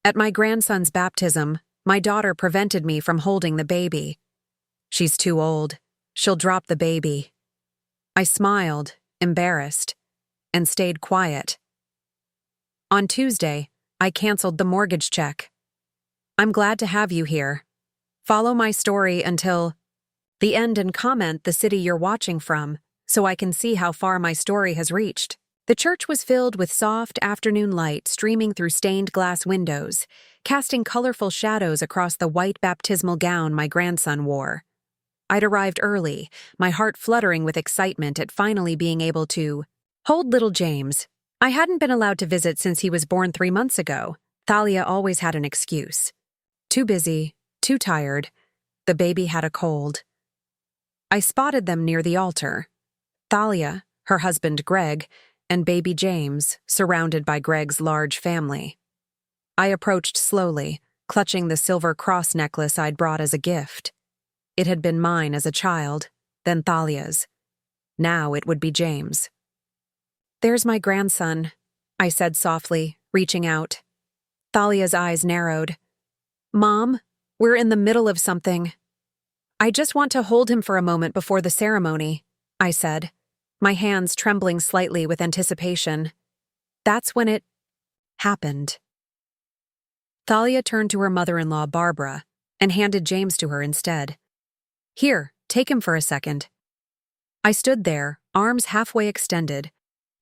At my grandson's baptism, my daughter prevented me from holding the baby. She's too old. She'll drop the baby. I smiled, embarrassed, and stayed quiet. On Tuesday, I canceled the mortgage check. I'm glad to have you here. Follow my story until the end and comment the city you're watching from, so I can see how far my story has reached. The church was filled with soft afternoon light streaming through stained glass windows, casting colorful shadows across the white baptismal gown my grandson wore. I'd arrived early, my heart fluttering with excitement at finally being able to hold little James. I hadn't been allowed to visit since he was born 3 months ago. Thalia always had an excuse. Too busy, too tired. The baby had a cold. I spotted them near the altar. Thalia, her husband Greg, and baby James, surrounded by Greg's large family. I approached slowly, clutching the silver cross necklace I'd brought as a gift. It had been mine as a child, then Thalia's. Now it would be James. "There's my grandson," I said softly, reaching out. Thalia's eyes narrowed. "Mom, we're in the middle of something." "I just want to hold him for a moment before the ceremony," I said, my hands trembling slightly with anticipation. That's when it happened. Thalia turned to her mother-in-law, Barbara, and handed James to her instead. "Here, take him for a second." I stood there, arms halfway extended,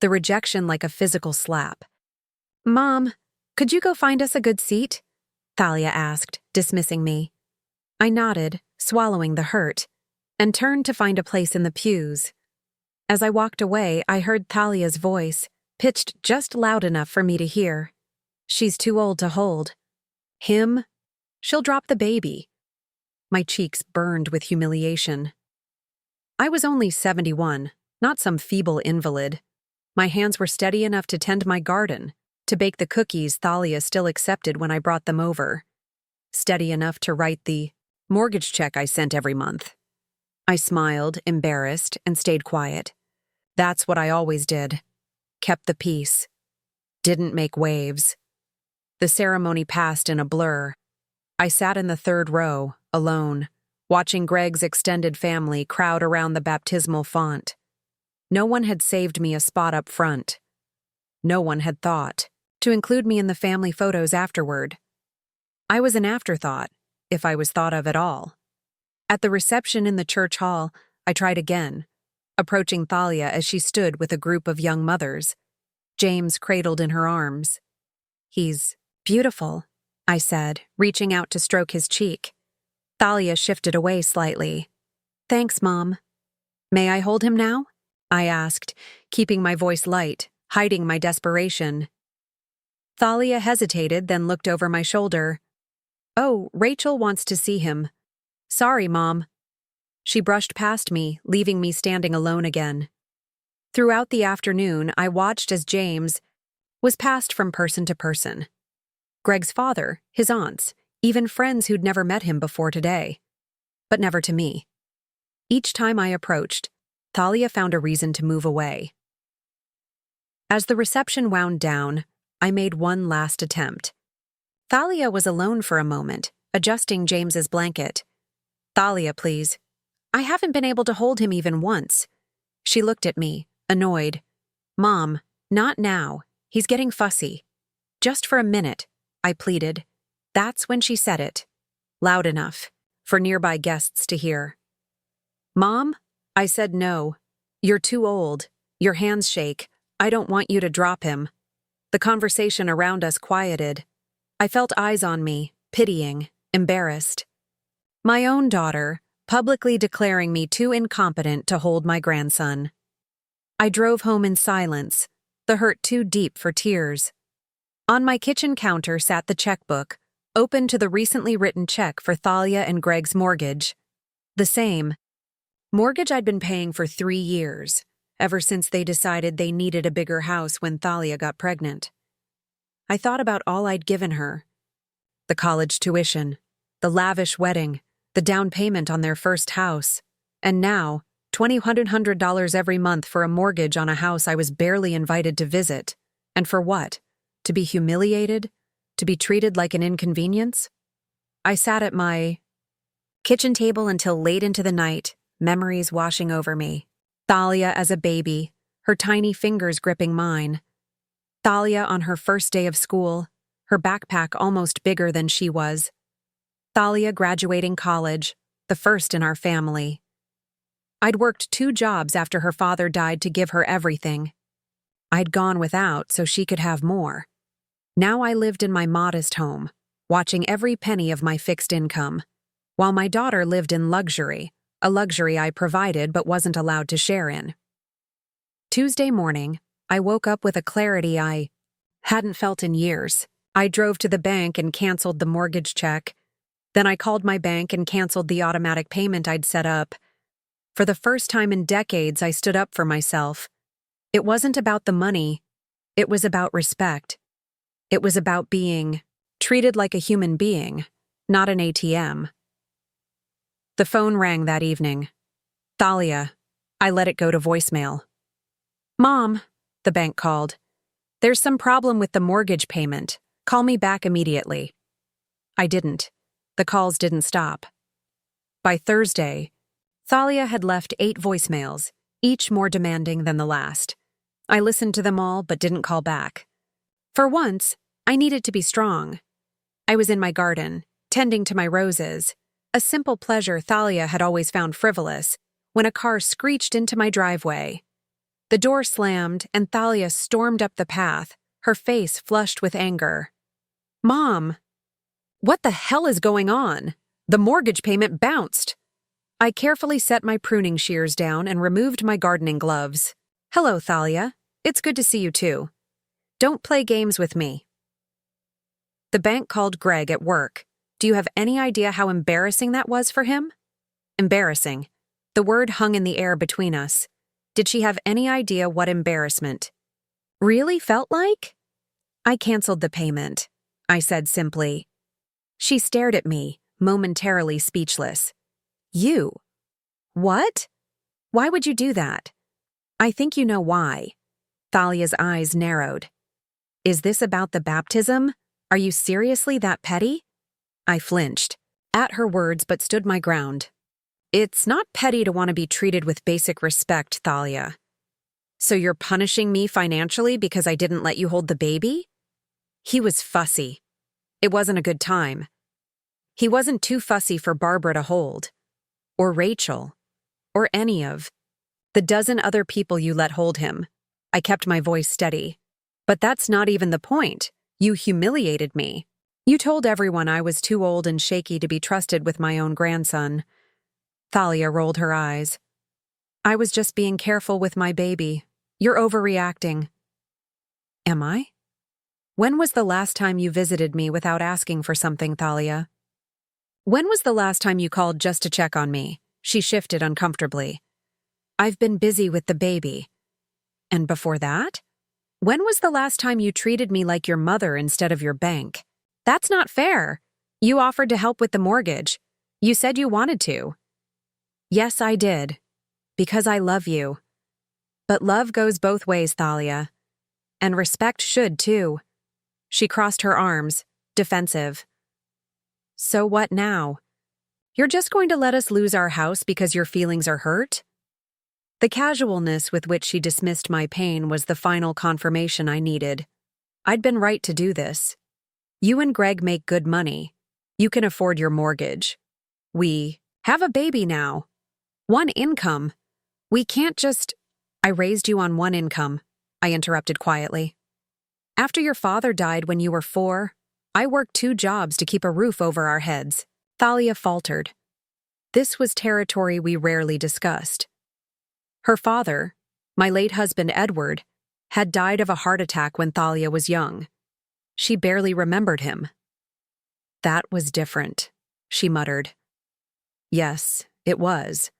the rejection like a physical slap. "Mom, could you go find us a good seat?" Thalia asked, dismissing me. I nodded, swallowing the hurt, and turned to find a place in the pews. As I walked away, I heard Thalia's voice, pitched just loud enough for me to hear. "She's too old to hold. Him? She'll drop the baby." My cheeks burned with humiliation. I was only 71, not some feeble invalid. My hands were steady enough to tend my garden, to bake the cookies Thalia still accepted when I brought them over. Steady enough to write the mortgage check I sent every month. I smiled, embarrassed, and stayed quiet. That's what I always did. Kept the peace. Didn't make waves. The ceremony passed in a blur. I sat in the third row, alone, watching Greg's extended family crowd around the baptismal font. No one had saved me a spot up front. No one had thought to include me in the family photos afterward. I was an afterthought, if I was thought of at all. At the reception in the church hall, I tried again, approaching Thalia as she stood with a group of young mothers, James cradled in her arms. "He's beautiful," I said, reaching out to stroke his cheek. Thalia shifted away slightly. "Thanks, Mom." "May I hold him now?" I asked, keeping my voice light, hiding my desperation. Thalia hesitated, then looked over my shoulder. "Oh, Rachel wants to see him. Sorry, Mom." She brushed past me, leaving me standing alone again. Throughout the afternoon, I watched as James was passed from person to person. Greg's father, his aunts, even friends who'd never met him before today. But never to me. Each time I approached, Thalia found a reason to move away. As the reception wound down, I made one last attempt. Thalia was alone for a moment, adjusting James's blanket. "Thalia, please. I haven't been able to hold him even once." She looked at me, annoyed. "Mom, not now. He's getting fussy." "Just for a minute," I pleaded. That's when she said it, loud enough for nearby guests to hear. "Mom?" I said no. "You're too old. Your hands shake. I don't want you to drop him." The conversation around us quieted. I felt eyes on me, pitying, embarrassed. My own daughter, publicly declaring me too incompetent to hold my grandson. I drove home in silence, the hurt too deep for tears. On my kitchen counter sat the checkbook, open to the recently written check for Thalia and Greg's mortgage. The same mortgage I'd been paying for 3 years, ever since they decided they needed a bigger house when Thalia got pregnant. I thought about all I'd given her. The college tuition, the lavish wedding, the down payment on their first house, and now, $2,100 every month for a mortgage on a house I was barely invited to visit. And for what? To be humiliated? To be treated like an inconvenience? I sat at my kitchen table until late into the night, memories washing over me. Thalia as a baby, her tiny fingers gripping mine. Thalia on her first day of school, her backpack almost bigger than she was. Thalia graduating college, the first in our family. I'd worked 2 jobs after her father died to give her everything. I'd gone without so she could have more. Now I lived in my modest home, watching every penny of my fixed income, while my daughter lived in luxury, a luxury I provided but wasn't allowed to share in. Tuesday morning, I woke up with a clarity I hadn't felt in years. I drove to the bank and canceled the mortgage check. Then I called my bank and canceled the automatic payment I'd set up. For the first time in decades, I stood up for myself. It wasn't about the money. It was about respect. It was about being treated like a human being, not an ATM. The phone rang that evening. Thalia. I let it go to voicemail. Mom, the bank called. There's some problem with the mortgage payment. Call me back immediately. I didn't. The calls didn't stop. By Thursday, Thalia had left 8 voicemails, each more demanding than the last. I listened to them all but didn't call back. For once, I needed to be strong. I was in my garden, tending to my roses, a simple pleasure Thalia had always found frivolous, when a car screeched into my driveway. The door slammed and Thalia stormed up the path, her face flushed with anger. Mom! What the hell is going on? The mortgage payment bounced. I carefully set my pruning shears down and removed my gardening gloves. Hello, Thalia. It's good to see you too. Don't play games with me. The bank called Greg at work. Do you have any idea how embarrassing that was for him? Embarrassing. The word hung in the air between us. Did she have any idea what embarrassment really felt like? I canceled the payment, I said simply. She stared at me, momentarily speechless. You? What? Why would you do that? I think you know why. Thalia's eyes narrowed. Is this about the baptism? Are you seriously that petty? I flinched, at her words but stood my ground. It's not petty to want to be treated with basic respect, Thalia. So you're punishing me financially because I didn't let you hold the baby? He was fussy. It wasn't a good time. He wasn't too fussy for Barbara to hold. Or Rachel. Or any of the dozen other people you let hold him. I kept my voice steady. But that's not even the point. You humiliated me. You told everyone I was too old and shaky to be trusted with my own grandson. Thalia rolled her eyes. I was just being careful with my baby. You're overreacting. Am I? When was the last time you visited me without asking for something, Thalia? When was the last time you called just to check on me? She shifted uncomfortably. I've been busy with the baby. And before that? When was the last time you treated me like your mother instead of your bank? That's not fair. You offered to help with the mortgage. You said you wanted to. Yes, I did. Because I love you. But love goes both ways, Thalia. And respect should, too. She crossed her arms, defensive. So what now? You're just going to let us lose our house because your feelings are hurt? The casualness with which she dismissed my pain was the final confirmation I needed. I'd been right to do this. You and Greg make good money. You can afford your mortgage. We have a baby now. One income. We can't just... I raised you on one income, I interrupted quietly. After your father died when you were 4, I worked 2 jobs to keep a roof over our heads. Thalia faltered. This was territory we rarely discussed. Her father, my late husband Edward, had died of a heart attack when Thalia was young. She barely remembered him. That was different, she muttered. Yes, it was.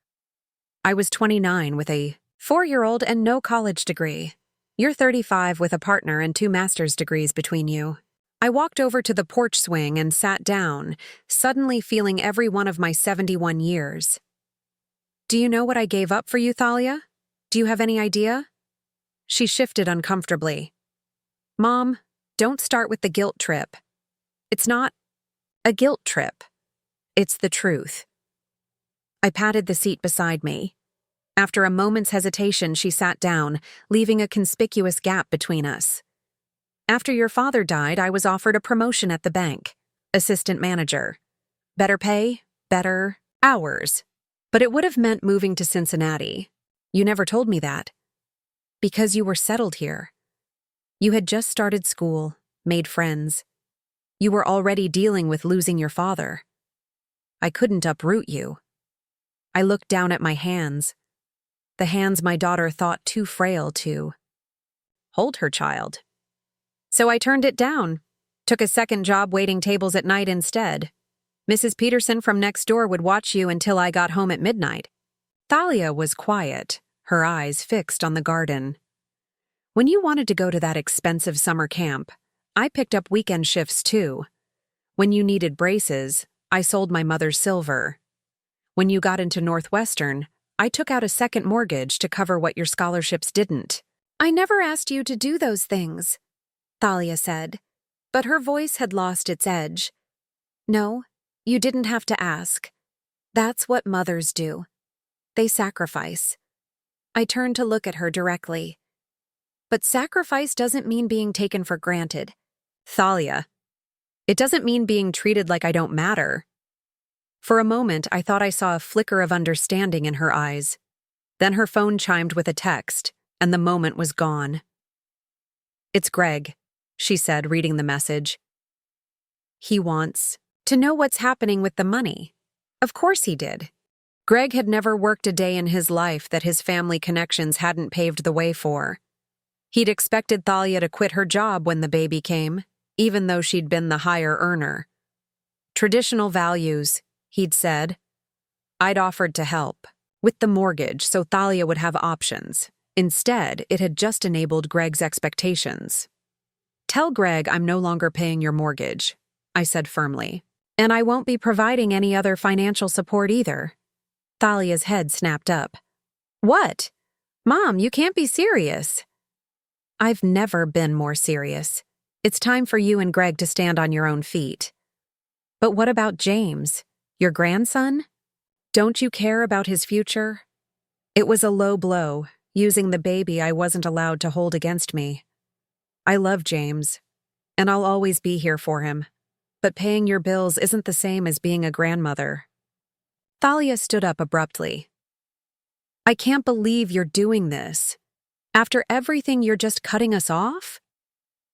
I was 29 with a 4-year-old and no college degree. You're 35 with a partner and 2 master's degrees between you. I walked over to the porch swing and sat down, suddenly feeling every one of my 71 years. Do you know what I gave up for you, Thalia? Do you have any idea? She shifted uncomfortably. Mom, don't start with the guilt trip. It's not a guilt trip. It's the truth. I patted the seat beside me. After a moment's hesitation, she sat down, leaving a conspicuous gap between us. After your father died, I was offered a promotion at the bank. Assistant manager. Better pay, better hours. But it would have meant moving to Cincinnati. You never told me that. Because you were settled here. You had just started school, made friends. You were already dealing with losing your father. I couldn't uproot you. I looked down at my hands. The hands my daughter thought too frail to hold her child. So I turned it down, took a second job waiting tables at night instead. Mrs. Peterson from next door would watch you until I got home at midnight. Thalia was quiet, her eyes fixed on the garden. When you wanted to go to that expensive summer camp, I picked up weekend shifts too. When you needed braces, I sold my mother's silver. When you got into Northwestern, I took out a second mortgage to cover what your scholarships didn't. I never asked you to do those things, Thalia said, but her voice had lost its edge. No, you didn't have to ask. That's what mothers do. They sacrifice. I turned to look at her directly. But sacrifice doesn't mean being taken for granted. Thalia, it doesn't mean being treated like I don't matter. For a moment, I thought I saw a flicker of understanding in her eyes. Then her phone chimed with a text, and the moment was gone. It's Greg, she said, reading the message. He wants to know what's happening with the money. Of course he did. Greg had never worked a day in his life that his family connections hadn't paved the way for. He'd expected Thalia to quit her job when the baby came, even though she'd been the higher earner. Traditional values, he'd said. I'd offered to help with the mortgage so Thalia would have options. Instead, it had just enabled Greg's expectations. Tell Greg I'm no longer paying your mortgage, I said firmly. And I won't be providing any other financial support either. Thalia's head snapped up. What? Mom, you can't be serious. I've never been more serious. It's time for you and Greg to stand on your own feet. But what about James? Your grandson? Don't you care about his future? It was a low blow, using the baby I wasn't allowed to hold against me. I love James, and I'll always be here for him. But paying your bills isn't the same as being a grandmother. Thalia stood up abruptly. I can't believe you're doing this. After everything, you're just cutting us off?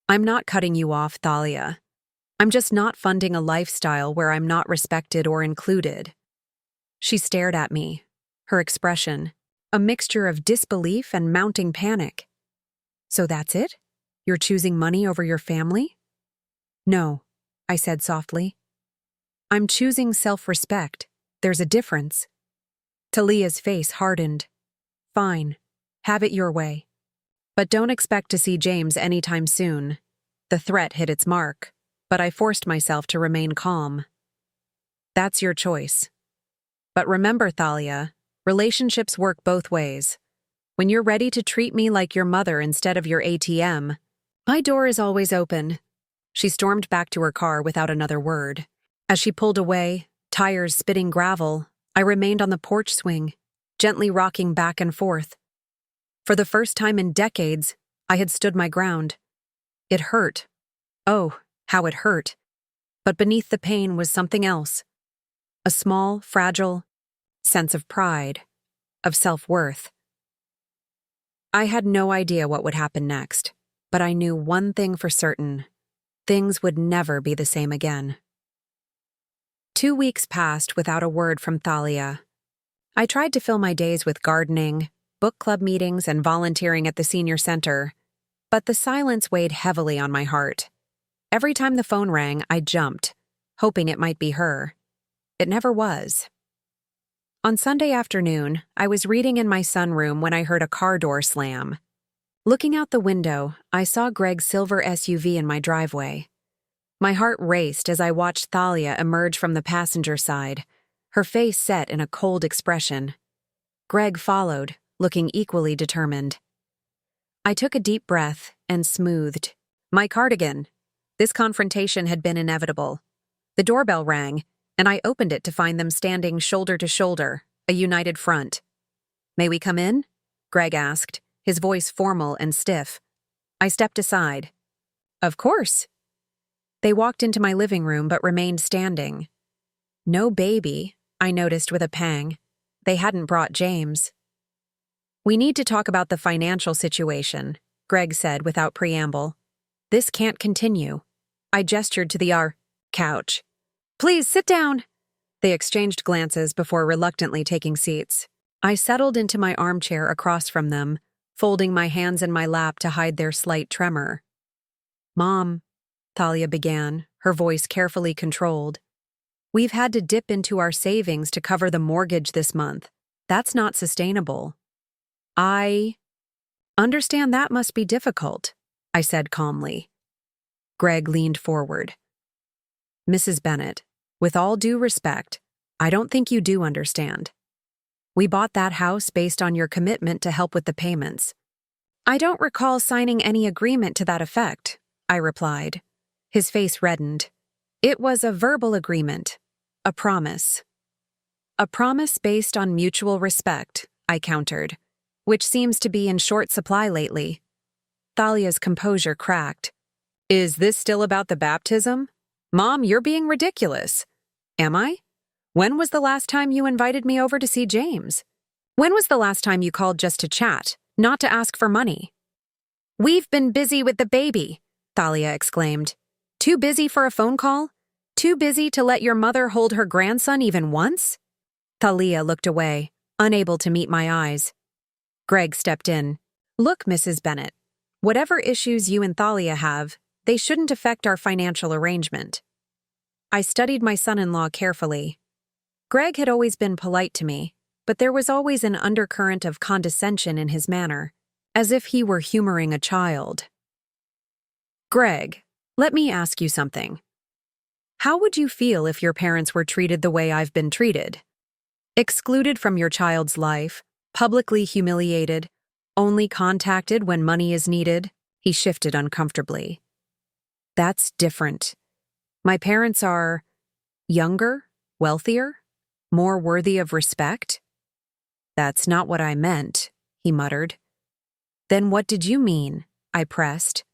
I'm not cutting you off, Thalia. I'm just not funding a lifestyle where I'm not respected or included. She stared at me, her expression, a mixture of disbelief and mounting panic. So that's it? You're choosing money over your family? No, I said softly. I'm choosing self-respect. There's a difference. Thalia's face hardened. Fine, have it your way. But don't expect to see James anytime soon. The threat hit its mark, but I forced myself to remain calm. That's your choice. But remember, Thalia, relationships work both ways. When you're ready to treat me like your mother instead of your ATM, my door is always open. She stormed back to her car without another word. As she pulled away, tires spitting gravel, I remained on the porch swing, gently rocking back and forth. For the first time in decades, I had stood my ground. It hurt. Oh, how it hurt. But beneath the pain was something else. A small, fragile sense of pride, of self-worth. I had no idea what would happen next, but I knew one thing for certain. Things would never be the same again. 2 weeks passed without a word from Thalia. I tried to fill my days with gardening, book club meetings, and volunteering at the senior center, but the silence weighed heavily on my heart. Every time the phone rang, I jumped, hoping it might be her. It never was. On Sunday afternoon, I was reading in my sunroom when I heard a car door slam. Looking out the window, I saw Greg's silver SUV in my driveway. My heart raced as I watched Thalia emerge from the passenger side, her face set in a cold expression. Greg followed, looking equally determined. I took a deep breath and smoothed. My cardigan. This confrontation had been inevitable. The doorbell rang, and I opened it to find them standing shoulder to shoulder, a united front. "May we come in?" Greg asked, his voice formal and stiff. I stepped aside. "Of course." They walked into my living room but remained standing. No baby, I noticed with a pang. They hadn't brought James. "We need to talk about the financial situation," Greg said without preamble. "This can't continue." I gestured to the couch. "Please sit down." They exchanged glances before reluctantly taking seats. I settled into my armchair across from them, folding my hands in my lap to hide their slight tremor. "Mom," Thalia began, her voice carefully controlled. "We've had to dip into our savings to cover the mortgage this month. That's not sustainable." "I understand that must be difficult," I said calmly. Greg leaned forward. "Mrs. Bennett, with all due respect, I don't think you do understand. We bought that house based on your commitment to help with the payments." "I don't recall signing any agreement to that effect," I replied. His face reddened. "It was a verbal agreement, a promise." "A promise based on mutual respect," I countered, "which seems to be in short supply lately." Thalia's composure cracked. "Is this still about the baptism? Mom, you're being ridiculous." "Am I? When was the last time you invited me over to see James? When was the last time you called just to chat, not to ask for money?" "We've been busy with the baby," Thalia exclaimed. "Too busy for a phone call? Too busy to let your mother hold her grandson even once?" Thalia looked away, unable to meet my eyes. Greg stepped in. "Look, Mrs. Bennett, whatever issues you and Thalia have, they shouldn't affect our financial arrangement." I studied my son-in-law carefully. Greg had always been polite to me, but there was always an undercurrent of condescension in his manner, as if he were humoring a child. "Greg, let me ask you something. How would you feel if your parents were treated the way I've been treated? Excluded from your child's life, publicly humiliated, only contacted when money is needed?" He shifted uncomfortably. "That's different. My parents are younger, wealthier, more worthy of respect?" "That's not what I meant," he muttered. "Then what did you mean?" I pressed.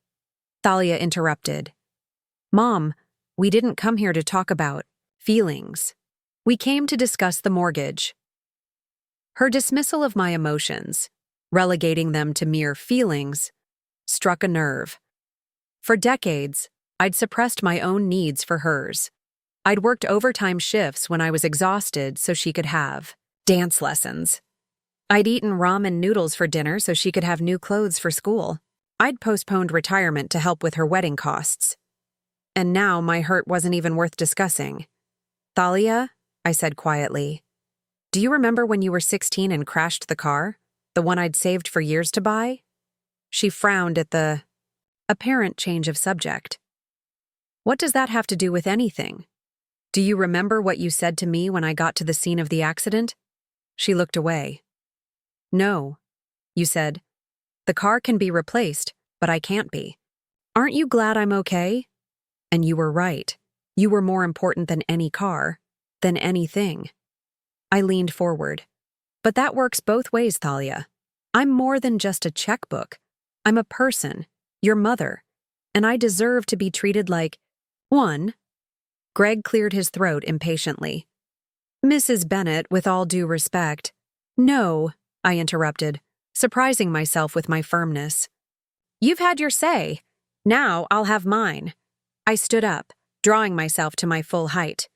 Thalia interrupted. "Mom, we didn't come here to talk about feelings. We came to discuss the mortgage." Her dismissal of my emotions, relegating them to mere feelings, struck a nerve. For decades, I'd suppressed my own needs for hers. I'd worked overtime shifts when I was exhausted so she could have dance lessons. I'd eaten ramen noodles for dinner so she could have new clothes for school. I'd postponed retirement to help with her wedding costs. And now my hurt wasn't even worth discussing. "Thalia," I said quietly, "do you remember when you were 16 and crashed the car? The one I'd saved for years to buy?" She frowned at the apparent change of subject. "What does that have to do with anything? Do you remember what you said to me when I got to the scene of the accident?" She looked away. "No," you said. "The car can be replaced, but I can't be. Aren't you glad I'm okay?" And you were right. You were more important than any car, than anything. I leaned forward. "But that works both ways, Thalia. I'm more than just a checkbook. I'm a person, your mother, and I deserve to be treated like one." Greg cleared his throat impatiently. "Mrs. Bennett, with all due respect." "No," I interrupted, surprising myself with my firmness. "You've had your say. Now I'll have mine." I stood up, drawing myself to my full height.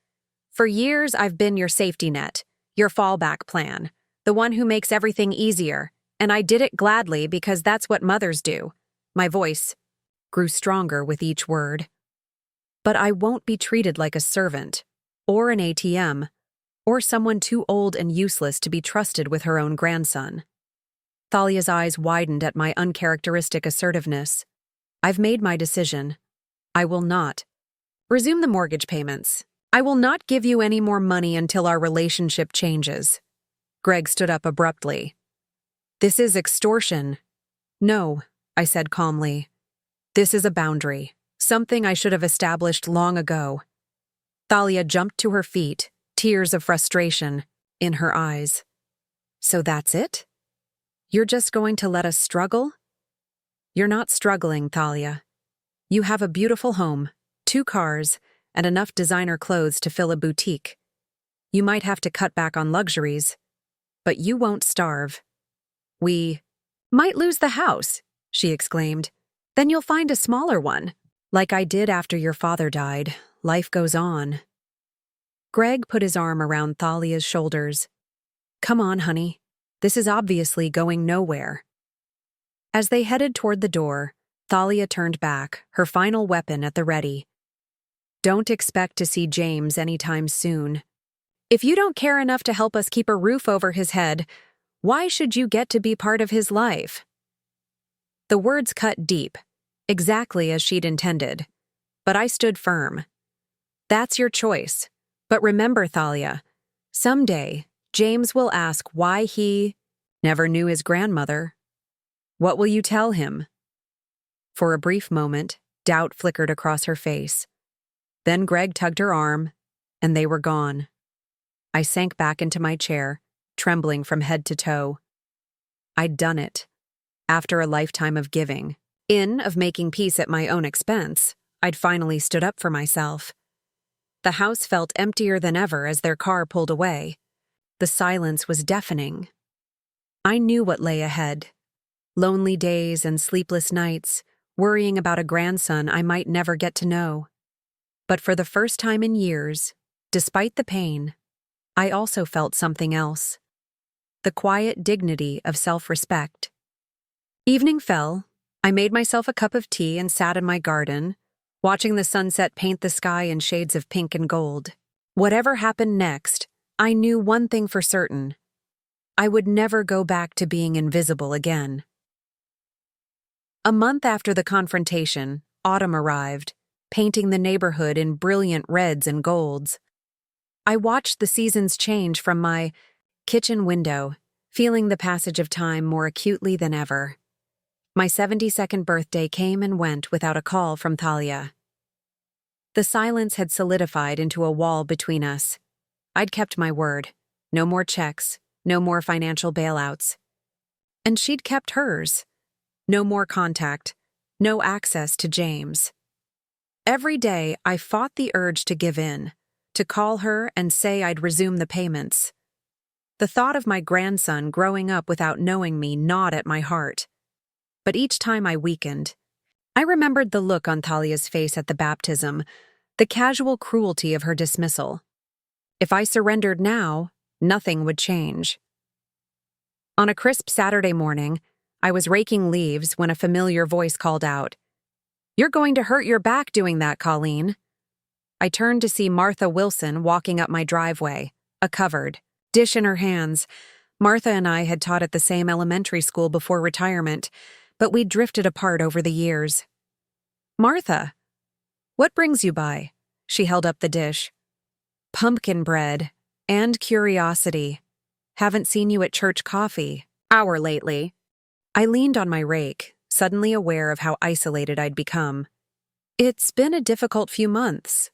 "For years I've been your safety net, your fallback plan, the one who makes everything easier, and I did it gladly because that's what mothers do." My voice grew stronger with each word. "But I won't be treated like a servant, or an ATM, or someone too old and useless to be trusted with her own grandson." Thalia's eyes widened at my uncharacteristic assertiveness. "I've made my decision. I will not resume the mortgage payments. I will not give you any more money until our relationship changes." Greg stood up abruptly. "This is extortion." "No," I said calmly. "This is a boundary, Something I should have established long ago. Thalia jumped to her feet, tears of frustration in her eyes. So that's it? You're just going to let us struggle? You're not struggling, Thalia. You have a beautiful home, 2 cars, and enough designer clothes to fill a boutique. You might have to cut back on luxuries, but you won't starve. We might lose the house, she exclaimed. Then you'll find a smaller one. Like I did after your father died. Life goes on. Greg put his arm around Thalia's shoulders. Come on, honey. This is obviously going nowhere. As they headed toward the door, Thalia turned back, her final weapon at the ready. Don't expect to see James anytime soon. If you don't care enough to help us keep a roof over his head, why should you get to be part of his life? The words cut deep, exactly as she'd intended. But I stood firm. That's your choice. But remember, Thalia, someday James will ask why he never knew his grandmother. What will you tell him? For a brief moment, doubt flickered across her face. Then Greg tugged her arm, and they were gone. I sank back into my chair, trembling from head to toe. I'd done it. After a lifetime of giving, of making peace at my own expense, I'd finally stood up for myself. The house felt emptier than ever as their car pulled away. The silence was deafening. I knew what lay ahead. Lonely days and sleepless nights, worrying about a grandson I might never get to know. But for the first time in years, despite the pain, I also felt something else. The quiet dignity of self-respect. Evening fell. I made myself a cup of tea and sat in my garden, watching the sunset paint the sky in shades of pink and gold. Whatever happened next, I knew one thing for certain. I would never go back to being invisible again. A month after the confrontation, autumn arrived, painting the neighborhood in brilliant reds and golds. I watched the seasons change from my kitchen window, feeling the passage of time more acutely than ever. My 72nd birthday came and went without a call from Thalia. The silence had solidified into a wall between us. I'd kept my word. No more checks, no more financial bailouts. And she'd kept hers. No more contact, no access to James. Every day I fought the urge to give in, to call her and say I'd resume the payments. The thought of my grandson growing up without knowing me gnawed at my heart. But each time I weakened. I remembered the look on Thalia's face at the baptism, the casual cruelty of her dismissal. If I surrendered now, nothing would change. On a crisp Saturday morning, I was raking leaves when a familiar voice called out, "You're going to hurt your back doing that, Colleen." I turned to see Martha Wilson walking up my driveway, a covered dish in her hands. Martha and I had taught at the same elementary school before retirement, but we'd drifted apart over the years. "Martha, what brings you by?" She held up the dish. "Pumpkin bread and curiosity. Haven't seen you at church coffee hour lately." I leaned on my rake, suddenly aware of how isolated I'd become. "It's been a difficult few months."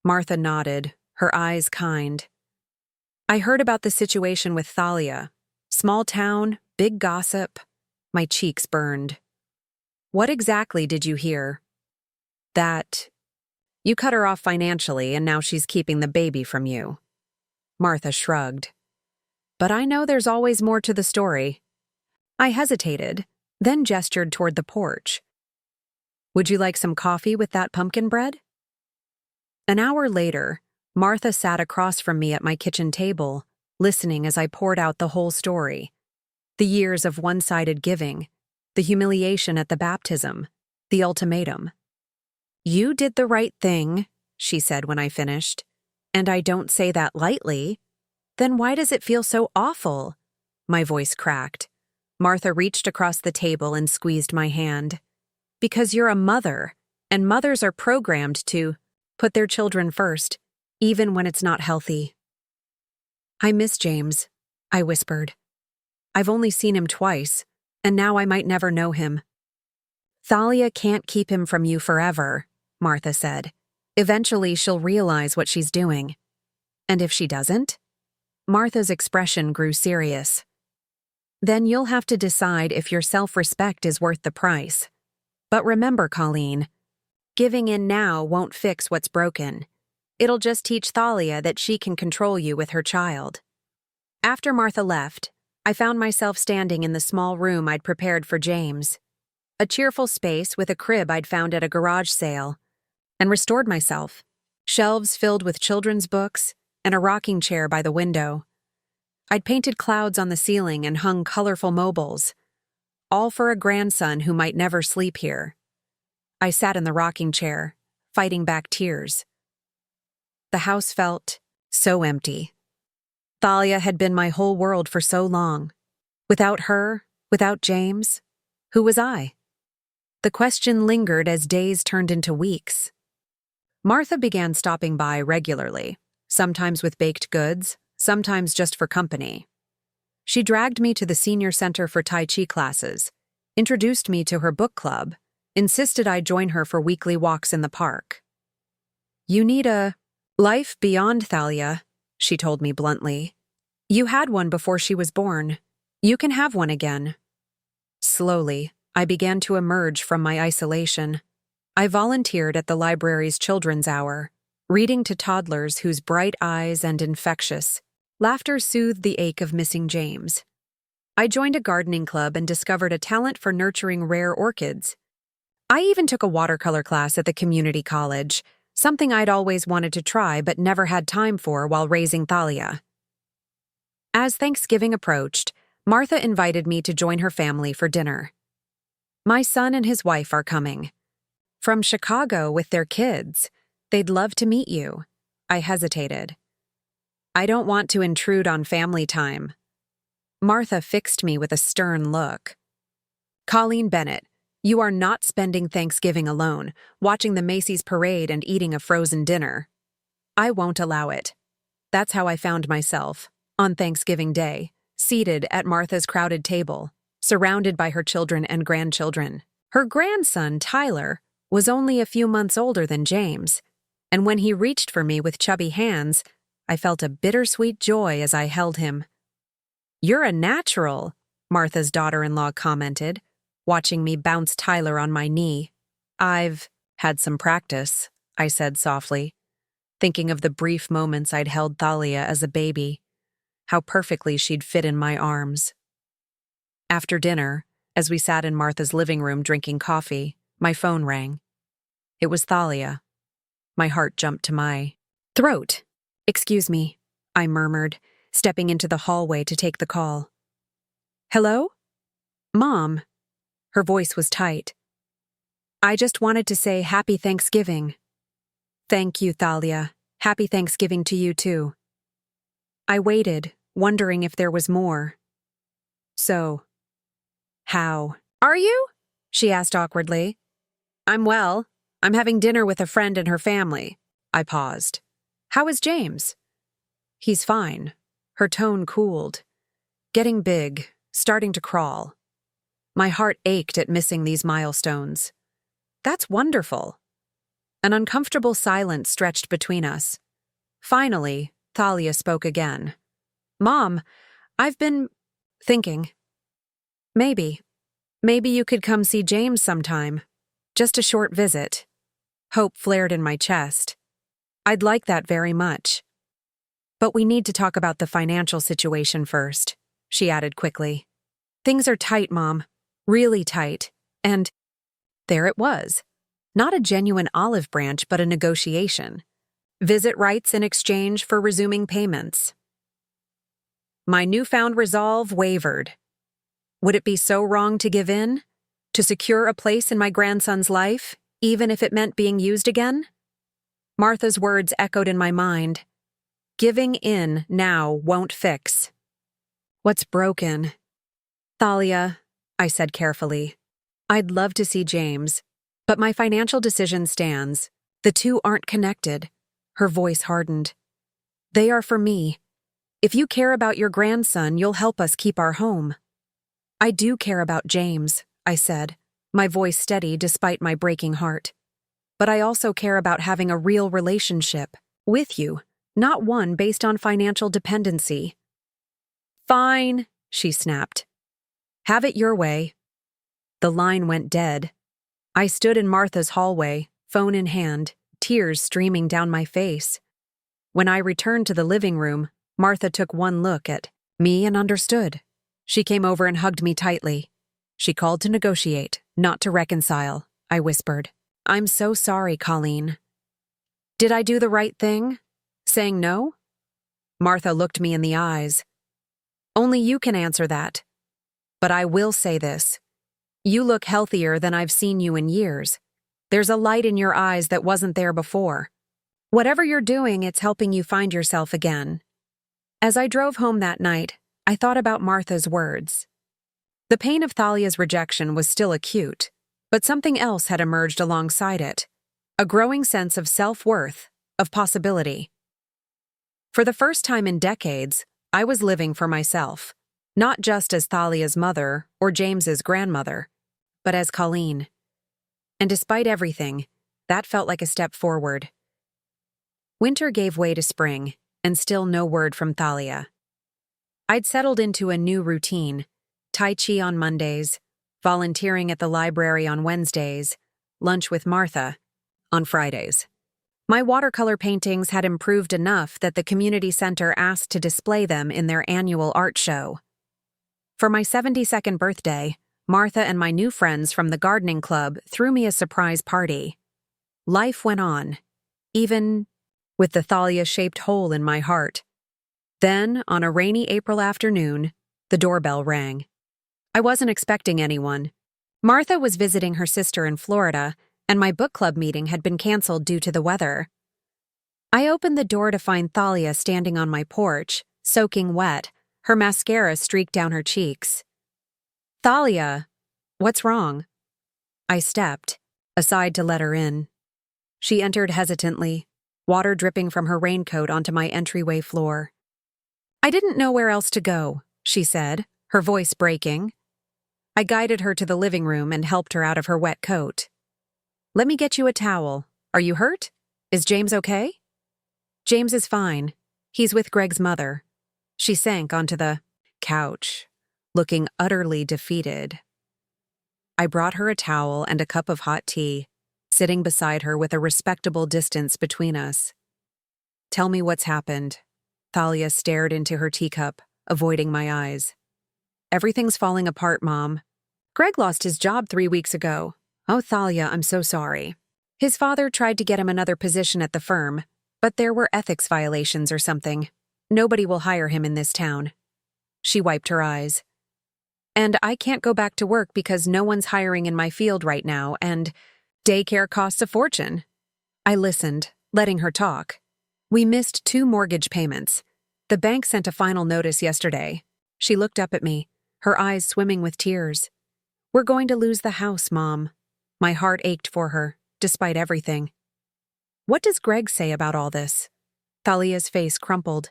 Martha nodded, her eyes kind. "I heard about the situation with Thalia. Small town, big gossip." My cheeks burned. "What exactly did you hear?" "That you cut her off financially and now she's keeping the baby from you." Martha shrugged. "But I know there's always more to the story." I hesitated, then gestured toward the porch. "Would you like some coffee with that pumpkin bread?" An hour later, Martha sat across from me at my kitchen table, listening as I poured out the whole story. The years of one-sided giving, the humiliation at the baptism, the ultimatum. "You did the right thing," she said when I finished. "And I don't say that lightly." "Then why does it feel so awful?" My voice cracked. Martha reached across the table and squeezed my hand. "Because you're a mother, and mothers are programmed to put their children first, even when it's not healthy." "I miss James," I whispered. "I've only seen him twice, and now I might never know him." "Thalia can't keep him from you forever," Martha said. Eventually she'll realize what she's doing. And if she doesn't? Martha's expression grew serious. Then you'll have to decide if your self-respect is worth the price. But remember, Colleen, giving in now won't fix what's broken. It'll just teach Thalia that she can control you with her child. After Martha left, I found myself standing in the small room I'd prepared for James. A cheerful space with a crib I'd found at a garage sale, and restored myself. Shelves filled with children's books, and a rocking chair by the window. I'd painted clouds on the ceiling and hung colorful mobiles, all for a grandson who might never sleep here. I sat in the rocking chair, fighting back tears. The house felt so empty. Thalia had been my whole world for so long. Without her, without James, who was I? The question lingered as days turned into weeks. Martha began stopping by regularly, sometimes with baked goods, sometimes just for company. She dragged me to the senior center for Tai Chi classes, introduced me to her book club, insisted I join her for weekly walks in the park. "You need a life beyond Thalia," she told me bluntly. "You had one before she was born. You can have one again." Slowly, I began to emerge from my isolation. I volunteered at the library's children's hour, reading to toddlers whose bright eyes and infectious laughter soothed the ache of missing James. I joined a gardening club and discovered a talent for nurturing rare orchids. I even took a watercolor class at the community college, something I'd always wanted to try but never had time for while raising Thalia. As Thanksgiving approached, Martha invited me to join her family for dinner. "My son and his wife are coming. From Chicago with their kids. They'd love to meet you." I hesitated. "I don't want to intrude on family time." Martha fixed me with a stern look. "Colleen Bennett, you are not spending Thanksgiving alone, watching the Macy's parade and eating a frozen dinner. I won't allow it." That's how I found myself, on Thanksgiving Day, seated at Martha's crowded table, surrounded by her children and grandchildren. Her grandson, Tyler, was only a few months older than James, and when he reached for me with chubby hands, I felt a bittersweet joy as I held him. "You're a natural," Martha's daughter-in-law commented, watching me bounce Tyler on my knee. "I've had some practice," I said softly, thinking of the brief moments I'd held Thalia as a baby, how perfectly she'd fit in my arms. After dinner, as we sat in Martha's living room drinking coffee, my phone rang. It was Thalia. My heart jumped to my throat. "Excuse me," I murmured, stepping into the hallway to take the call. "Hello? Mom." Her voice was tight. "I just wanted to say Happy Thanksgiving." "Thank you, Thalia. Happy Thanksgiving to you, too." I waited, wondering if there was more. "So, how are you?" she asked awkwardly. "I'm well. I'm having dinner with a friend and her family." I paused. "How is James?" "He's fine." Her tone cooled. "Getting big, starting to crawl." My heart ached at missing these milestones. "That's wonderful." An uncomfortable silence stretched between us. Finally, Thalia spoke again. "Mom, I've been thinking. Maybe you could come see James sometime. Just a short visit." Hope flared in my chest. "I'd like that very much. But we need to talk about the financial situation first," she added quickly. "Things are tight, Mom. Really tight. And there it was. Not a genuine olive branch, but a negotiation. Visit rights in exchange for resuming payments. My newfound resolve wavered. Would it be so wrong to give in? To secure a place in my grandson's life, even if it meant being used again? Martha's words echoed in my mind. Giving in now won't fix. What's broken? "Thalia," I said carefully, "I'd love to see James, but my financial decision stands. The two aren't connected." Her voice hardened. "They are for me. If you care about your grandson, you'll help us keep our home." "I do care about James," I said, my voice steady despite my breaking heart. but I also care about having a real relationship with you, not one based on financial dependency." "Fine," she snapped. "Have it your way." The line went dead. I stood in Martha's hallway, phone in hand, tears streaming down my face. When I returned to the living room, Martha took one look at me and understood. She came over and hugged me tightly. She called to negotiate, not to reconcile, I whispered. "I'm so sorry, Colleen." "Did I do the right thing? Saying no?" Martha looked me in the eyes. "Only you can answer that. But I will say this. You look healthier than I've seen you in years. There's a light in your eyes that wasn't there before. Whatever you're doing, it's helping you find yourself again." As I drove home that night, I thought about Martha's words. The pain of Thalia's rejection was still acute, but something else had emerged alongside it. A growing sense of self-worth, of possibility. For the first time in decades, I was living for myself, not just as Thalia's mother or James's grandmother, but as Colleen. And despite everything, that felt like a step forward. Winter gave way to spring, and still no word from Thalia. I'd settled into a new routine: Tai Chi on Mondays, volunteering at the library on Wednesdays, lunch with Martha on Fridays. My watercolor paintings had improved enough that the community center asked to display them in their annual art show. For my 72nd birthday, Martha and my new friends from the gardening club threw me a surprise party. Life went on, even with the Thalia-shaped hole in my heart. Then, on a rainy April afternoon, the doorbell rang. I wasn't expecting anyone. Martha was visiting her sister in Florida, and my book club meeting had been canceled due to the weather. I opened the door to find Thalia standing on my porch, soaking wet, her mascara streaked down her cheeks. "Thalia, what's wrong?" I stepped aside to let her in. She entered hesitantly, water dripping from her raincoat onto my entryway floor. "I didn't know where else to go," she said, her voice breaking. I guided her to the living room and helped her out of her wet coat. "Let me get you a towel. Are you hurt? Is James okay?" "James is fine. He's with Greg's mother." She sank onto the couch, looking utterly defeated. I brought her a towel and a cup of hot tea, sitting beside her with a respectable distance between us. "Tell me what's happened." Thalia stared into her teacup, avoiding my eyes. "Everything's falling apart, Mom. Greg lost his job 3 weeks ago. Oh, Thalia, I'm so sorry. His father tried to get him another position at the firm, but there were ethics violations or something. Nobody will hire him in this town." She wiped her eyes. "And I can't go back to work because no one's hiring in my field right now, and daycare costs a fortune." I listened, letting her talk. "We missed 2 mortgage payments. The bank sent a final notice yesterday." She looked up at me, her eyes swimming with tears. "We're going to lose the house, Mom." My heart ached for her, despite everything. "What does Greg say about all this?" Thalia's face crumpled.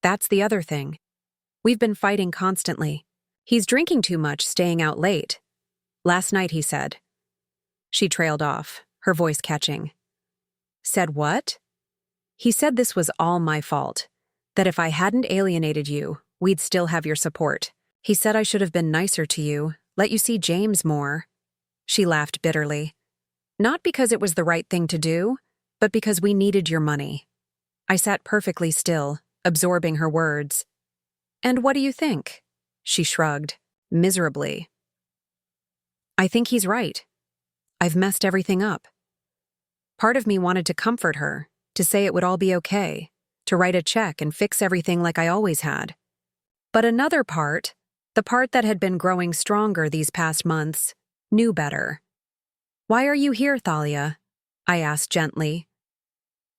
"That's the other thing. We've been fighting constantly. He's drinking too much, staying out late. Last night, he said." She trailed off, her voice catching. "Said what?" "He said this was all my fault, that if I hadn't alienated you, we'd still have your support. He said I should have been nicer to you, let you see James more." She laughed bitterly. "Not because it was the right thing to do, but because we needed your money." I sat perfectly still, absorbing her words. "And what do you think?" She shrugged, miserably. "I think he's right. I've messed everything up." Part of me wanted to comfort her, to say it would all be okay, to write a check and fix everything like I always had. But another part, the part that had been growing stronger these past months, knew better. "Why are you here, Thalia?" I asked gently.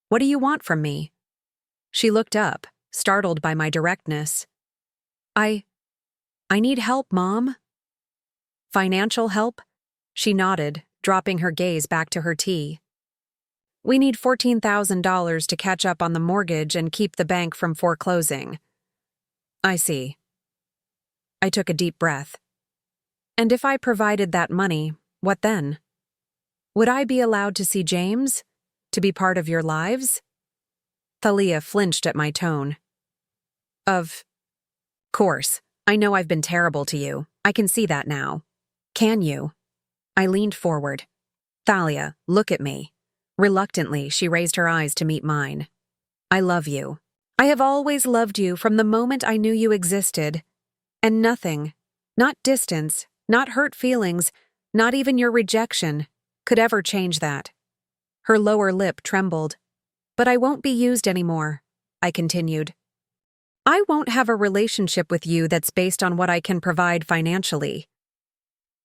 "What do you want from me?" She looked up, startled by my directness. I need help, Mom." "Financial help?" She nodded, dropping her gaze back to her tea. "We need $14,000 to catch up on the mortgage and keep the bank from foreclosing." "I see." I took a deep breath. "And if I provided that money, what then?" Would I be allowed to see James? To be part of your lives? Thalia flinched at my tone. Of course. I know I've been terrible to you. I can see that now. Can you? I leaned forward. Thalia, look at me. Reluctantly, she raised her eyes to meet mine. I love you. I have always loved you from the moment I knew you existed. And nothing, not distance, not hurt feelings, not even your rejection, could ever change that. Her lower lip trembled. But I won't be used anymore, I continued. I won't have a relationship with you that's based on what I can provide financially.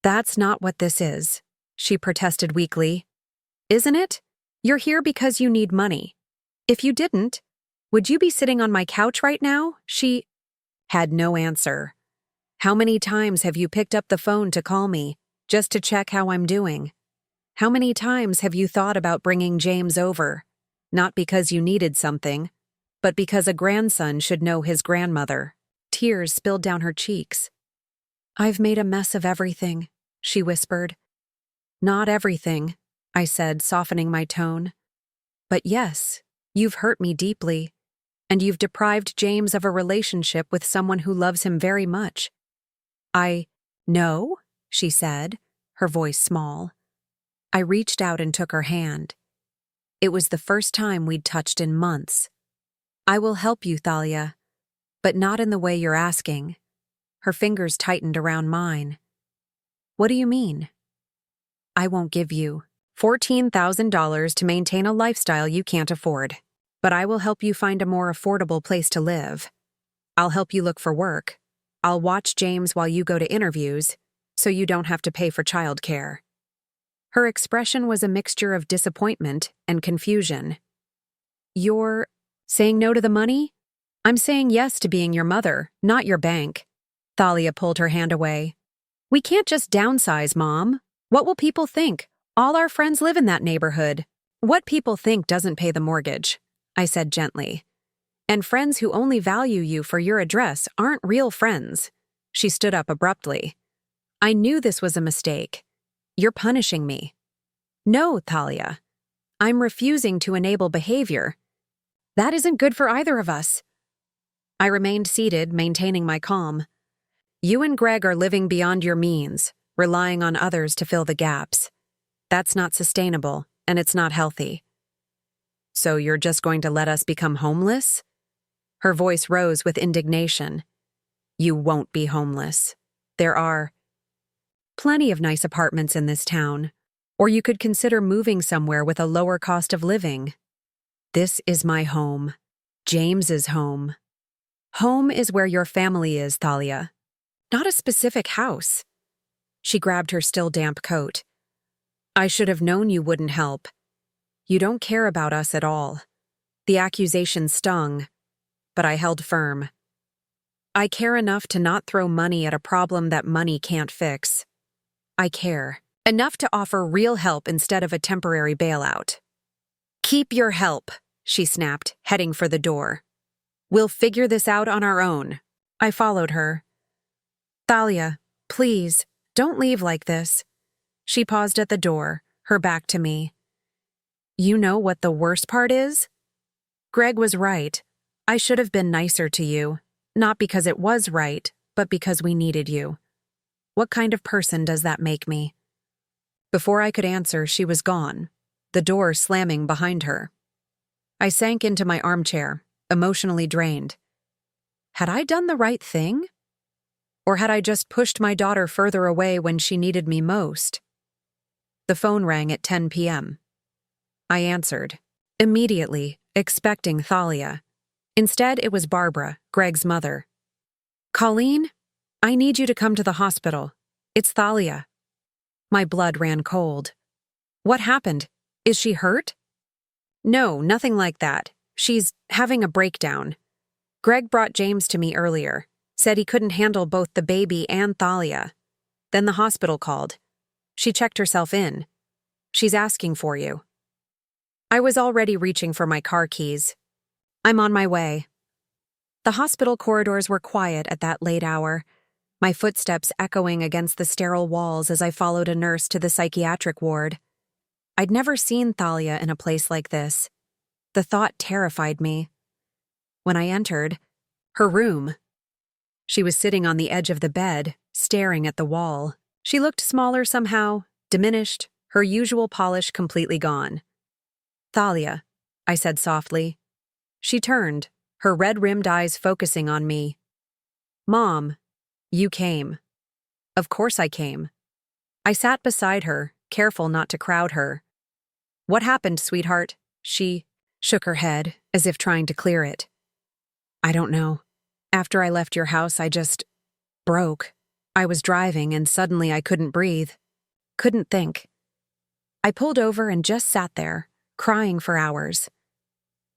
That's not what this is, she protested weakly. Isn't it? You're here because you need money. If you didn't, would you be sitting on my couch right now? She had no answer. How many times have you picked up the phone to call me, just to check how I'm doing? How many times have you thought about bringing James over? Not because you needed something, but because a grandson should know his grandmother. Tears spilled down her cheeks. I've made a mess of everything, she whispered. Not everything, I said, softening my tone. But yes, you've hurt me deeply, and you've deprived James of a relationship with someone who loves him very much. I know, she said, her voice small. I reached out and took her hand. It was the first time we'd touched in months. I will help you, Thalia, but not in the way you're asking. Her fingers tightened around mine. What do you mean? I won't give you $14,000 to maintain a lifestyle you can't afford, but I will help you find a more affordable place to live. I'll help you look for work. I'll watch James while you go to interviews, so you don't have to pay for childcare. Her expression was a mixture of disappointment and confusion. You're saying no to the money? I'm saying yes to being your mother, not your bank. Thalia pulled her hand away. We can't just downsize, Mom. What will people think? All our friends live in that neighborhood. What people think doesn't pay the mortgage, I said gently. And friends who only value you for your address aren't real friends. She stood up abruptly. I knew this was a mistake. You're punishing me. No, Thalia. I'm refusing to enable behavior. That isn't good for either of us. I remained seated, maintaining my calm. You and Greg are living beyond your means, relying on others to fill the gaps. That's not sustainable, and it's not healthy. So you're just going to let us become homeless? Her voice rose with indignation. You won't be homeless. There are plenty of nice apartments in this town, or you could consider moving somewhere with a lower cost of living. This is my home. James's home. Home is where your family is, Thalia. Not a specific house. She grabbed her still damp coat. I should have known you wouldn't help. You don't care about us at all. The accusation stung, but I held firm. I care enough to not throw money at a problem that money can't fix. I care enough to offer real help instead of a temporary bailout. Keep your help, she snapped, heading for the door. We'll figure this out on our own. I followed her. Thalia, please, don't leave like this. She paused at the door, her back to me. You know what the worst part is? Greg was right. I should have been nicer to you, not because it was right, but because we needed you. What kind of person does that make me? Before I could answer, she was gone, the door slamming behind her. I sank into my armchair, emotionally drained. Had I done the right thing? Or had I just pushed my daughter further away when she needed me most? The phone rang at 10 p.m. I answered, immediately, expecting Thalia. Instead, it was Barbara, Greg's mother. Colleen, I need you to come to the hospital. It's Thalia. My blood ran cold. What happened? Is she hurt? No, nothing like that. She's having a breakdown. Greg brought James to me earlier, said he couldn't handle both the baby and Thalia. Then the hospital called. She checked herself in. She's asking for you. I was already reaching for my car keys. I'm on my way. The hospital corridors were quiet at that late hour, my footsteps echoing against the sterile walls as I followed a nurse to the psychiatric ward. I'd never seen Thalia in a place like this. The thought terrified me. When I entered her room, she was sitting on the edge of the bed, staring at the wall. She looked smaller somehow, diminished, her usual polish completely gone. "Thalia," I said softly. She turned, her red-rimmed eyes focusing on me. "Mom, you came." Of course I came. I sat beside her, careful not to crowd her. "What happened, sweetheart?" She shook her head, as if trying to clear it. "I don't know. After I left your house, I just broke. I was driving and suddenly I couldn't breathe. Couldn't think. I pulled over and just sat there, crying for hours."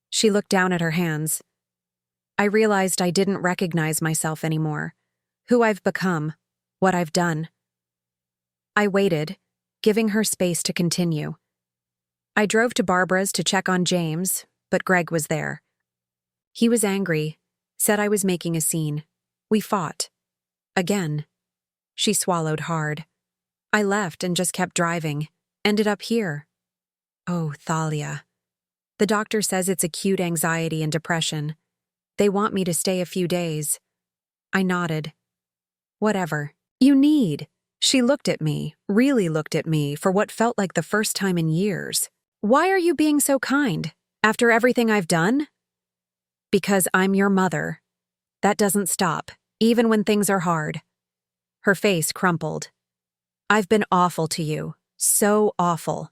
She looked down at her hands. I realized I didn't recognize myself anymore, who I've become, what I've done. I waited, giving her space to continue. I drove to Barbara's to check on James, but Greg was there. He was angry, said I was making a scene. We fought. Again. She swallowed hard. I left and just kept driving. Ended up here. Oh, Thalia. The doctor says it's acute anxiety and depression. They want me to stay a few days. I nodded. Whatever. You need. She looked at me, really looked at me for what felt like the first time in years. Why are you being so kind? After everything I've done? Because I'm your mother. That doesn't stop, even when things are hard. Her face crumpled. I've been awful to you. So awful.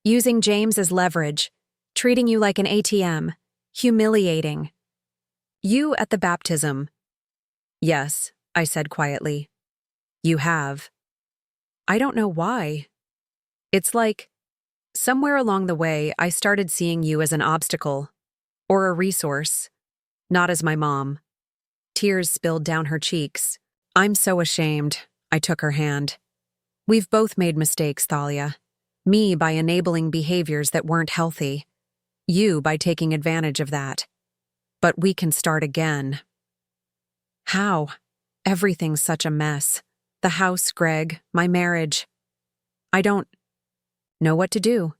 Using James as leverage. Treating you like an ATM. Humiliating. You at the baptism. Yes, I said quietly. You have. I don't know why. It's like, somewhere along the way, I started seeing you as an obstacle. Or a resource. Not as my mom. Tears spilled down her cheeks. I'm so ashamed. I took her hand. We've both made mistakes, Thalia. Me by enabling behaviors that weren't healthy. You by taking advantage of that. But we can start again. How? Everything's such a mess. The house, Greg, my marriage. I don't know what to do.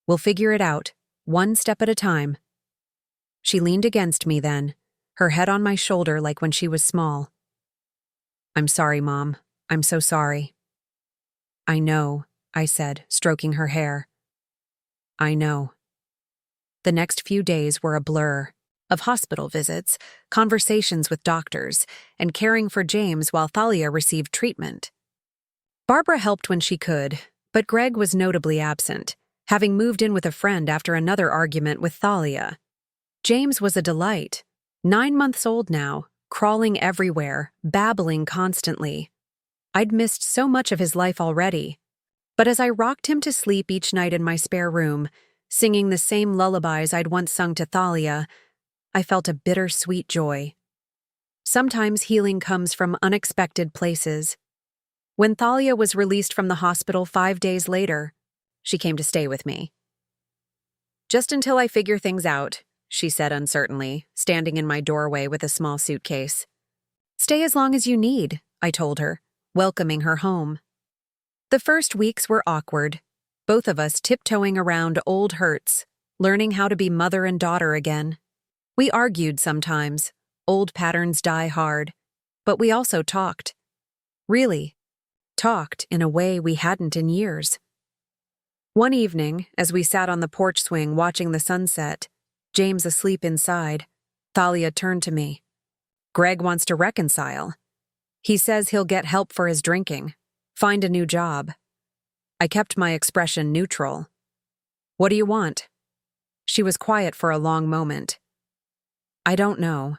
We'll figure it out, one step at a time. She leaned against me then, her head on my shoulder like when she was small. I'm sorry, Mom. I'm so sorry. I know, I said, stroking her hair. I know. The next few days were a blur of hospital visits, conversations with doctors, and caring for James while Thalia received treatment. Barbara helped when she could, but Greg was notably absent, having moved in with a friend after another argument with Thalia. James was a delight, 9 months old now, crawling everywhere, babbling constantly. I'd missed so much of his life already, but as I rocked him to sleep each night in my spare room, singing the same lullabies I'd once sung to Thalia, I felt a bittersweet joy. Sometimes healing comes from unexpected places. When Thalia was released from the hospital 5 days later, she came to stay with me. Just until I figure things out, she said uncertainly, standing in my doorway with a small suitcase. Stay as long as you need, I told her, welcoming her home. The first weeks were awkward, both of us tiptoeing around old hurts, learning how to be mother and daughter again. We argued sometimes, old patterns die hard, but we also talked. Really, talked in a way we hadn't in years. One evening, as we sat on the porch swing watching the sunset, James asleep inside, Thalia turned to me. Greg wants to reconcile. He says he'll get help for his drinking, find a new job. I kept my expression neutral. What do you want? She was quiet for a long moment. I don't know.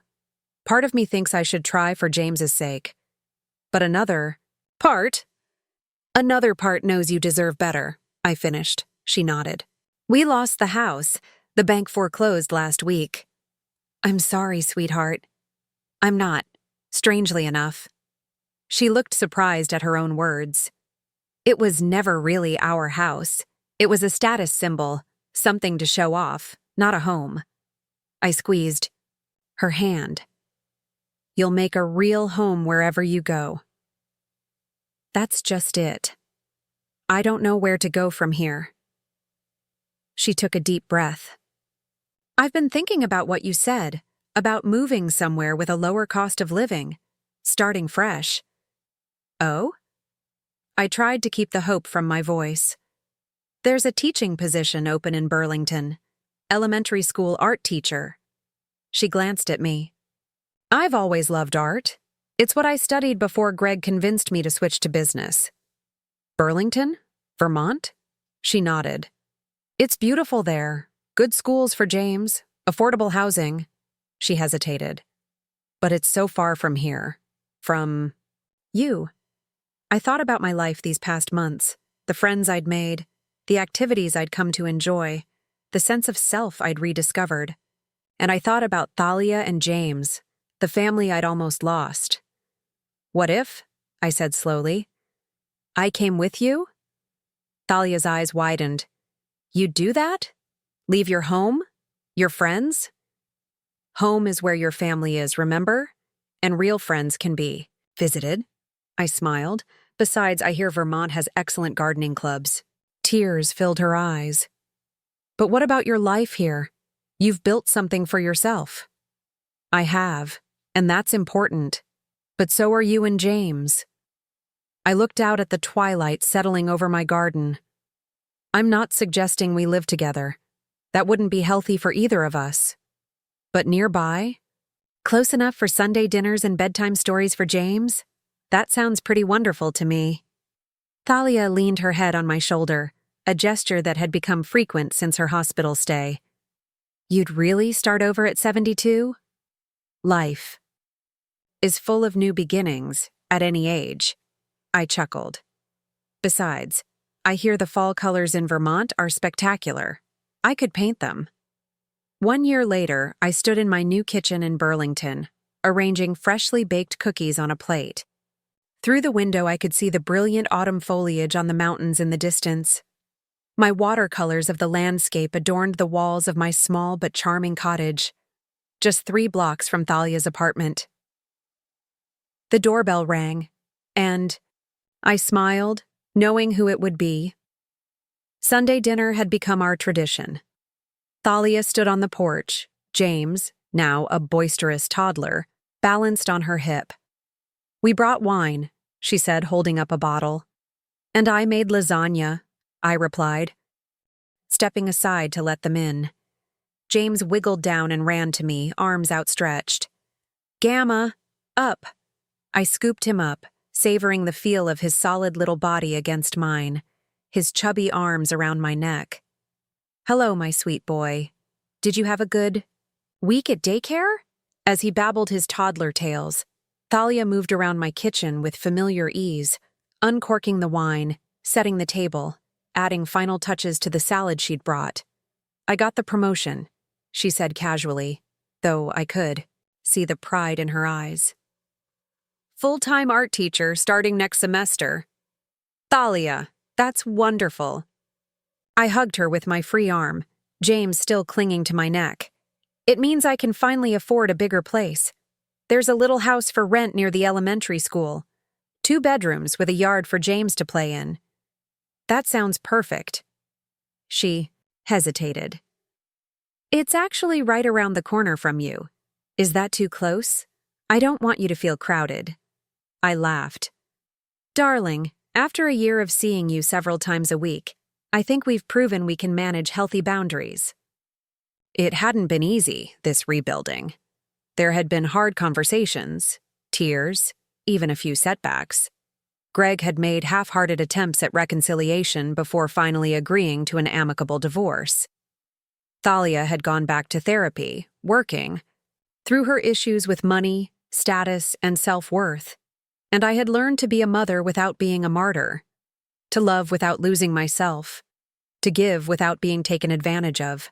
Part of me thinks I should try for James's sake. But another part knows you deserve better, I finished. She nodded. We lost the house. The bank foreclosed last week. I'm sorry, sweetheart. I'm not, strangely enough. She looked surprised at her own words. It was never really our house. It was a status symbol, something to show off, not a home. I squeezed her hand. You'll make a real home wherever you go. That's just it. I don't know where to go from here. She took a deep breath. I've been thinking about what you said, about moving somewhere with a lower cost of living, starting fresh. Oh? I tried to keep the hope from my voice. There's a teaching position open in Burlington, elementary school art teacher. She glanced at me. I've always loved art. It's what I studied before Greg convinced me to switch to business. Burlington? Vermont? She nodded. It's beautiful there. Good schools for James, affordable housing. She hesitated. But it's so far from here. From you. I thought about my life these past months, the friends I'd made, the activities I'd come to enjoy, the sense of self I'd rediscovered. And I thought about Thalia and James, the family I'd almost lost. What if, I said slowly, I came with you? Thalia's eyes widened. You'd do that? Leave your home? Your friends? Home is where your family is, remember? And real friends can be visited. I smiled. Besides, I hear Vermont has excellent gardening clubs. Tears filled her eyes. But what about your life here? You've built something for yourself. I have, and that's important. But so are you and James. I looked out at the twilight settling over my garden. I'm not suggesting we live together. That wouldn't be healthy for either of us. But nearby? Close enough for Sunday dinners and bedtime stories for James? That sounds pretty wonderful to me. Thalia leaned her head on my shoulder, a gesture that had become frequent since her hospital stay. You'd really start over at 72? Life is full of new beginnings at any age. I chuckled. Besides, I hear the fall colors in Vermont are spectacular. I could paint them. 1 year later, I stood in my new kitchen in Burlington, arranging freshly baked cookies on a plate. Through the window, I could see the brilliant autumn foliage on the mountains in the distance. My watercolors of the landscape adorned the walls of my small but charming cottage, just 3 blocks from Thalia's apartment. The doorbell rang, and I smiled, knowing who it would be. Sunday dinner had become our tradition. Thalia stood on the porch. James, now a boisterous toddler, balanced on her hip. We brought wine, she said, holding up a bottle. And I made lasagna, I replied, stepping aside to let them in. James wiggled down and ran to me, arms outstretched. Gamma, up! I scooped him up, savoring the feel of his solid little body against mine, his chubby arms around my neck. Hello, my sweet boy. Did you have a good week at daycare? As he babbled his toddler tales, Thalia moved around my kitchen with familiar ease, uncorking the wine, setting the table, adding final touches to the salad she'd brought. I got the promotion, she said casually, though I could see the pride in her eyes. Full-time art teacher starting next semester. Thalia, that's wonderful. I hugged her with my free arm, James still clinging to my neck. It means I can finally afford a bigger place. There's a little house for rent near the elementary school. 2 bedrooms with a yard for James to play in. That sounds perfect. She hesitated. It's actually right around the corner from you. Is that too close? I don't want you to feel crowded. I laughed. Darling, after a year of seeing you several times a week, I think we've proven we can manage healthy boundaries. It hadn't been easy, this rebuilding. There had been hard conversations, tears, even a few setbacks. Greg had made half-hearted attempts at reconciliation before finally agreeing to an amicable divorce. Thalia had gone back to therapy, working, through her issues with money, status, and self-worth. And I had learned to be a mother without being a martyr, to love without losing myself, to give without being taken advantage of.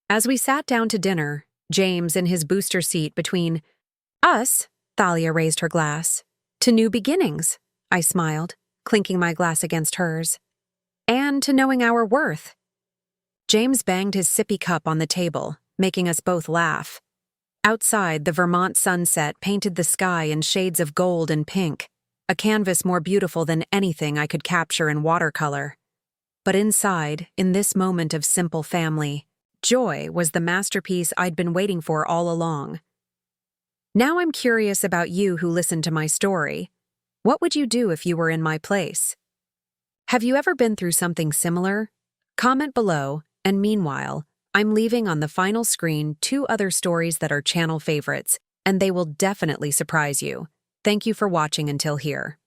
As we sat down to dinner, James in his booster seat between us, Thalia raised her glass, to new beginnings, I smiled, clinking my glass against hers, and to knowing our worth. James banged his sippy cup on the table, making us both laugh. Outside, the Vermont sunset painted the sky in shades of gold and pink, a canvas more beautiful than anything I could capture in watercolor. But inside, in this moment of simple family, joy was the masterpiece I'd been waiting for all along. Now I'm curious about you who listened to my story. What would you do if you were in my place? Have you ever been through something similar? Comment below, and meanwhile, I'm leaving on the final screen 2 other stories that are channel favorites, and they will definitely surprise you. Thank you for watching until here.